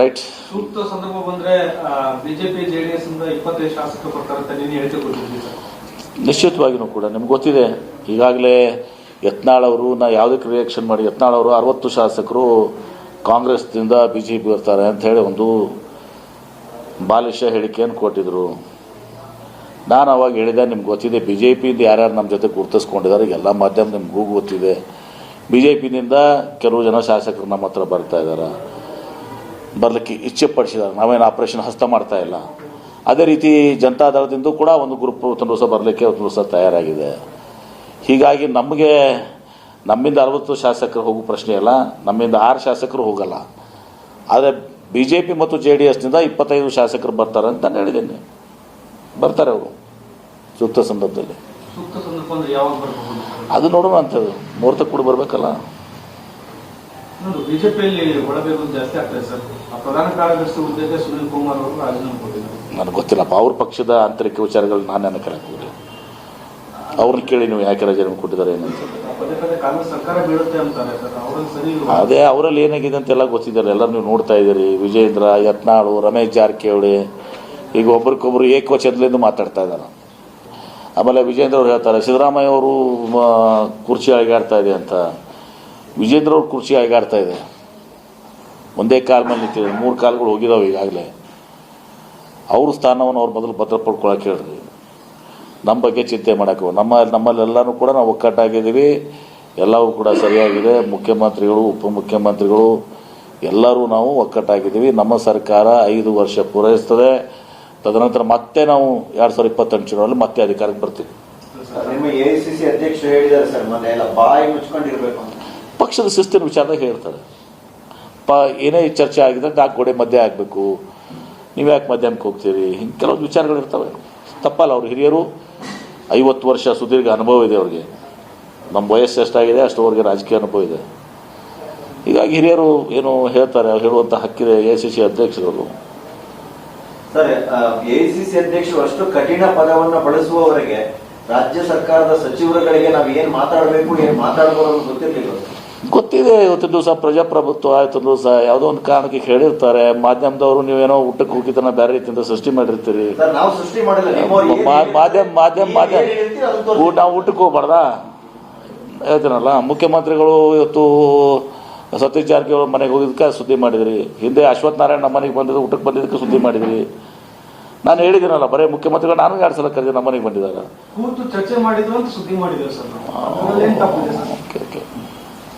Right. ಸೂಕ್ತ ಸಂದರ್ಭ ಬಂದ್ರೆ ಬಿಜೆಪಿ ಜೆಡಿಎಸ್ ಇಂದ 25 ಶಾಸಕರು ಬರ್ತಾರೆ ಅಂತ ನೀನು ಹೇಳಿಕೆ ಕೊಟ್ಟಿದ್ದೀರಿ ಸರ್. ನಿಶ್ಚಿತವಾಗಿಯೂ ಕೂಡ ನಿಮ್ಗೆ ಗೊತ್ತಿದೆ. ಈಗಾಗಲೇ ಯತ್ನಾಳ್ ಅವರು ಯಾವುದಕ್ಕೆ ರಿಯಾಕ್ಷನ್ ಮಾಡಿ ಯತ್ನಾಳ್ ಅವರು 60 ಶಾಸಕರು ಕಾಂಗ್ರೆಸ್ನಿಂದ BJP ಬರ್ತಾರೆ ಅಂತ ಹೇಳಿ ಒಂದು ಬಾಲಿಶ ಹೇಳಿಕೆಯನ್ನು ಕೊಟ್ಟಿದ್ರು. ನಾನು ಅವಾಗ ಹೇಳಿದೆ, ನಿಮ್ಗೆ ಗೊತ್ತಿದೆ BJPಯಿಂದ ಯಾರ್ಯಾರು ನಮ್ಮ ಜೊತೆ ಗುರುತಿಸ್ಕೊಂಡಿದ್ದಾರೆ, ಎಲ್ಲ ಮಾಧ್ಯಮ ನಿಮ್ಗೂ ಗೊತ್ತಿದೆ. BJPನಿಂದ ಕೆಲವು ಜನ ಶಾಸಕರು ನಮ್ಮ ಹತ್ರ ಬರ್ತಾ ಇದ್ದಾರೆ, ಬರಲಿಕ್ಕೆ ಇಚ್ಛೆ ಪಡಿಸಿದ್ದಾರೆ. ನಾವೇನು ಆಪರೇಷನ್ ಹಸ್ತ ಮಾಡ್ತಾ ಇಲ್ಲ. ಅದೇ ರೀತಿ ಜನತಾದಳದಿಂದ ಕೂಡ ಒಂದು ಗ್ರೂಪ್ ಒಂದು ದಿವಸ ಬರಲಿಕ್ಕೆ ಒಂದು ದಿವಸ ತಯಾರಾಗಿದೆ. ಹೀಗಾಗಿ ನಮ್ಮಿಂದ 60 ಶಾಸಕರು ಹೋಗೋ ಪ್ರಶ್ನೆ ಇಲ್ಲ, ನಮ್ಮಿಂದ 6 ಶಾಸಕರು ಹೋಗಲ್ಲ. ಆದರೆ BJP ಮತ್ತು JDSನಿಂದ 25 ಶಾಸಕರು ಬರ್ತಾರೆ ಅಂತ ನಾನು ಹೇಳಿದ್ದೇನೆ. ಬರ್ತಾರೆ ಅವರು ಸೂಕ್ತ ಸಂದರ್ಭದಲ್ಲಿ. ಸೂಕ್ತ ಸಂದರ್ಭ ಅಂದ್ರೆ ಯಾವಾಗ ಬರಬಹುದು ಅದು ನೋಡೋಣ ಅಂತೇಳಿ ಮುಹೂರ್ತ ಕೂಡ ಬರಬೇಕಲ್ಲ. ಬಿಜೆಪಿಯಲ್ಲಿ ಒಳಬೇಕು ಜಾಸ್ತಿ ಆಗ್ತದೆ ಸರ್. ಪ್ರಧಾನ ಕಾರ್ಯದರ್ಶಿ ಹುದ್ದೆಗೆ ಸುನೀಲ್ ಕುಮಾರ್ ಅವರು ರಾಜೀನಾಮೆ ಕೊಟ್ಟಿದ್ದಾರೆ. ನನಗೆ ಗೊತ್ತಿಲ್ಲಪ್ಪ, ಅವ್ರ ಪಕ್ಷದ ಆಂತರಿಕ ವಿಚಾರಗಳು ನಾನು ಕೇಳಕ್ಕೆ ಅವ್ರನ್ನ ಕೇಳಿ ನೀವು ಯಾಕೆ ರಾಜೀನಾಮೆ ಕೊಟ್ಟಿದ್ದಾರೆ ಏನಂತ. ಪದೇ ಪದೇ ಕಾಂಗ್ರೆಸ್ ಸರ್ಕಾರ ಬೀಳುತ್ತೆ ಅಂತಾರೆ ಸರ್, ಅವ್ರಲ್ಲಿ ಸರಿ ಅದೇ ಅವರಲ್ಲಿ ಏನಾಗಿದೆ ಅಂತೆಲ್ಲ ಗೊತ್ತಿದ್ದಾರೆ. ಎಲ್ಲರೂ ನೀವು ನೋಡ್ತಾ ಇದ್ದೀರಿ. ವಿಜೇಂದ್ರ, ಯತ್ನಾಳು, ರಮೇಶ್ ಜಾರಕಿಹೊಳಿ ಈಗ ಒಬ್ರಿಗೊಬ್ರು ಏಕವಚನದಿಂದ ಮಾತಾಡ್ತಾ ಇದ್ದಾರೆ. ಆಮೇಲೆ ವಿಜೇಂದ್ರ ಅವ್ರು ಹೇಳ್ತಾರೆ ಸಿದ್ದರಾಮಯ್ಯ ಅವರು ಕುರ್ಚಿ ಅಳಿಗಾಡ್ತಾ ಇದೆ ಅಂತ. ವಿಜೇಂದ್ರ ಅವ್ರ ಕುರ್ಚಿ ಅಳಿಗಾಡ್ತಾ ಇದೆ, ಒಂದೇ ಕಾಲ ಮೇಲೆ ನಿಂತಿದೆ. 3 ಕಾಲಗಳು ಹೋಗಿದಾವೆ ಈಗಾಗಲೇ. ಅವ್ರ ಸ್ಥಾನವನ್ನು ಅವ್ರು ಮೊದಲು ಭದ್ರ ಪಡ್ಕೊಳಕ್ಕೆ ಹೇಳ್ರಿ. ನಮ್ಮ ಬಗ್ಗೆ ಚಿಂತೆ ಮಾಡೋಕ್ಕೆ ನಮ್ಮಲ್ಲೆಲ್ಲರೂ ಕೂಡ ನಾವು ಒಕ್ಕಟ್ಟಾಗಿದ್ದೀವಿ. ಎಲ್ಲವೂ ಕೂಡ ಸರಿಯಾಗಿದೆ. ಮುಖ್ಯಮಂತ್ರಿಗಳು, ಉಪಮುಖ್ಯಮಂತ್ರಿಗಳು ಎಲ್ಲರೂ ನಾವು ಒಕ್ಕಟ್ಟಾಗಿದ್ದೀವಿ. ನಮ್ಮ ಸರ್ಕಾರ 5 ವರ್ಷ ಪೂರೈಸ್ತದೆ. ತದನಂತರ ಮತ್ತೆ ನಾವು 2028 ಚುನಾವಣೆಯಲ್ಲಿ ಮತ್ತೆ ಅಧಿಕಾರಕ್ಕೆ ಬರ್ತೀವಿ. ನಿಮ್ಮ AICC ಅಧ್ಯಕ್ಷರು ಹೇಳಿದ್ದಾರೆ ಸರ್, ಮೊನ್ನೆ ಎಲ್ಲ ಬಾಯಿ ಮುಚ್ಕೊಂಡಿರ್ಬೇಕು ಅಂತ. ಪಕ್ಷದ ಶಿಸ್ತಿನ ವಿಚಾರದಾಗ ಹೇಳ್ತಾರೆ. ಏನೇ ಚರ್ಚೆ ಆಗಿದ್ರೆ 4 ಗೋಡೆ ಮಧ್ಯೆ ಆಗಬೇಕು, ನೀವು ಯಾಕೆ ಮಧ್ಯಮಕ್ಕೆ ಹೋಗ್ತೀರಿ, ಹಿಂಗೆ ಕೆಲವೊಂದು ವಿಚಾರಗಳಿರ್ತವೆ. ತಪ್ಪಲ್ಲ. ಅವ್ರು ಹಿರಿಯರು, 50 ವರ್ಷ ಸುದೀರ್ಘ ಅನುಭವ ಇದೆ ಅವ್ರಿಗೆ. ನಮ್ಮ ವಯಸ್ಸು ಎಷ್ಟಾಗಿದೆ ಅಷ್ಟುವರೆಗೆ ರಾಜಕೀಯ ಅನುಭವ ಇದೆ. ಹೀಗಾಗಿ ಹಿರಿಯರು ಏನು ಹೇಳ್ತಾರೆ, ಅವ್ರು ಹೇಳುವಂಥ ಹಕ್ಕಿದೆ AICC ಅಧ್ಯಕ್ಷರು. ಸರ್, AICC ಅಧ್ಯಕ್ಷರು ಅಷ್ಟು ಕಠಿಣ ಪದವನ್ನು ಬಳಸುವವರೆಗೆ ರಾಜ್ಯ ಸರ್ಕಾರದ ಸಚಿವರುಗಳಿಗೆ ನಾವು ಏನ್ ಮಾತಾಡಬೇಕು, ಏನ್ ಮಾತಾಡಬಹುದು ಗೊತ್ತಿರಲಿಲ್ಲ. ಗೊತ್ತಿದೆ. ಇವತ್ತಿನ ದಿವಸ ಪ್ರಜಾಪ್ರಭುತ್ವ, ಇವತ್ತಿನ ದಿವಸ ಯಾವುದೋ ಒಂದು ಕಾರಣಕ್ಕೆ ಹೇಳಿರ್ತಾರೆ. ಮಾಧ್ಯಮದವರು ನೀವೇನೋ ಊಟಕ್ಕೆ ಹೋಗಿದ್ದನ್ನ ಬೇರೆ ರೀತಿಯಿಂದ ಸೃಷ್ಟಿ ಮಾಡಿರ್ತೀರಿ. ನಾವು ಸೃಷ್ಟಿ ಮಾಡಿಲ್ಲ. ನಾವು ಊಟಕ್ಕೆ ಹೋಗ್ಬಾರ್ದಾ ಹೇಳ್ತೀನಲ್ಲ. ಮುಖ್ಯಮಂತ್ರಿಗಳು ಇವತ್ತು ಸತೀಶ್ ಜಾರಕಿಹೊಳಿ ಮನೆಗೆ ಹೋಗಿದ್ದಕ್ಕೆ ಸುದ್ದಿ ಮಾಡಿದ್ರಿ. ಹಿಂದೆ ಅಶ್ವಥ್ ನಾರಾಯಣ ನಮ್ಮ ಮನೆಗೆ ಬಂದಿದ್ದು ಊಟಕ್ಕೆ ಬಂದಿದ್ದಕ್ಕೆ ಸುದ್ದಿ ಮಾಡಿದ್ರಿ. ನಾನು ಹೇಳಿದ್ದೀನಲ್ಲ, ಬರೀ ಮುಖ್ಯಮಂತ್ರಿಗಳು ನಾನು 2 ಸಲ ಕರೆದು ನಮ್ಮ ಮನೆಗೆ ಬಂದಿದ್ದಾರೆ. ಕೂತು ಚರ್ಚೆ ಮಾಡಿದ್ರು ಅಂತ ಸುದ್ದಿ ಮಾಡಿದ್ದಾರೆ ಸರ್.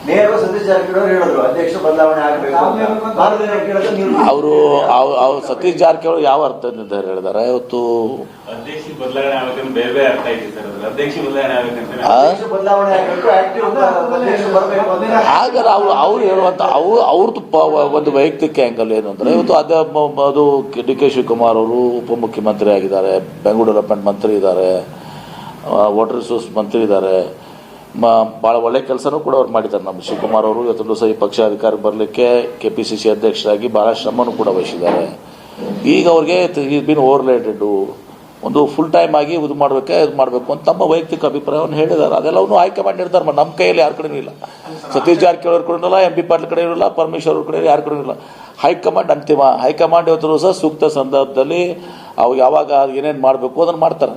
ನೇರವಾಗಿ ಸತೀಶ್ ಜಾರಕಿಹೊಳಿ ಹೇಳಿದ್ರು ಅಧ್ಯಕ್ಷ ಬದಲಾವಣೆ ಆಗಬೇಕು. ಅವರು ಸತೀಶ್ ಜಾರಕಿಹೊಳಿ ಯಾವ ಅರ್ಥದಿಂದ ಹೇಳಿದ್ದಾರೆ ಇವತ್ತು? ಅಧ್ಯಕ್ಷ ಬದಲಾವಣೆ ಆಗಬೇಕಂತ ಬೇರೆ ಬೇರೆ ಅರ್ಥ ಐತಿ ಸರ್. ಅಧ್ಯಕ್ಷ ಬದಲಾವಣೆ ಆಗಲ್ಲ. ಅವ್ರು ಹೇಳುವಂತ ಅವ್ರದ್ದು ಒಂದು ವೈಯಕ್ತಿಕ ಆ್ಯಂಗಲ್ ಏನು ಅಂದರೆ, ಇವತ್ತು ಅದು DK ಶಿವಕುಮಾರ್ ಅವರು ಉಪಮುಖ್ಯಮಂತ್ರಿ ಆಗಿದ್ದಾರೆ, ಬೆಂಗಳೂರು ಡೆವಲಪ್ಮೆಂಟ್ ಮಂತ್ರಿ ಇದ್ದಾರೆ, ವಾಟರ್ ರಿಸೋರ್ಸ್ ಮಂತ್ರಿ ಇದ್ದಾರೆ. ಭಾಳ ಒಳ್ಳೆ ಕೆಲಸನೂ ಕೂಡ ಅವ್ರು ಮಾಡಿದ್ದಾರೆ. ನಮ್ಮ ಶಿವಕುಮಾರ್ ಅವರು ಇವತ್ತು ದಿವಸ ಈ ಪಕ್ಷ ಅಧಿಕಾರಕ್ಕೆ ಬರಲಿಕ್ಕೆ KPCC ಅಧ್ಯಕ್ಷರಾಗಿ ಭಾಳ ಶ್ರಮನೂ ಕೂಡ ವಹಿಸಿದ್ದಾರೆ. ಈಗ ಅವ್ರಿಗೆ ಬಿನ್ ಓವರ್ಲೇಟೆಡ್ ಒಂದು ಫುಲ್ ಟೈಮ್ ಆಗಿ ಇದು ಮಾಡಬೇಕು ಅಂತ ತಮ್ಮ ವೈಯಕ್ತಿಕ ಅಭಿಪ್ರಾಯವನ್ನು ಹೇಳಿದ್ದಾರೆ. ಅದೆಲ್ಲವನ್ನೂ ಹೈಕಮಾಂಡ್ ನಿರ್ಧಾರ ಮಾಡಿ, ನಮ್ಮ ಕೈಯಲ್ಲಿ ಯಾರ ಕಡೆಯೂ ಇಲ್ಲ. ಸತೀಶ್ ಜಾರಕಿಹೊಳಿ ಅವ್ರ ಕಡೆಯೂ ಇಲ್ಲ, MP ಪಾಟೀಲ್ ಕಡೆ ಇಲ್ಲ, ಪರಮೇಶ್ವರ್ ಅವ್ರ ಕಡೆ ಯಾರ ಕಡೆಯೂ ಇಲ್ಲ. ಹೈಕಮಾಂಡ್ ಅಂತಿಮ. ಹೈಕಮಾಂಡ್ ಇವತ್ತು ದಿವಸ ಸೂಕ್ತ ಸಂದರ್ಭದಲ್ಲಿ ಅವು ಯಾವಾಗ ಏನೇನು ಮಾಡಬೇಕು ಅದನ್ನು ಮಾಡ್ತಾರೆ.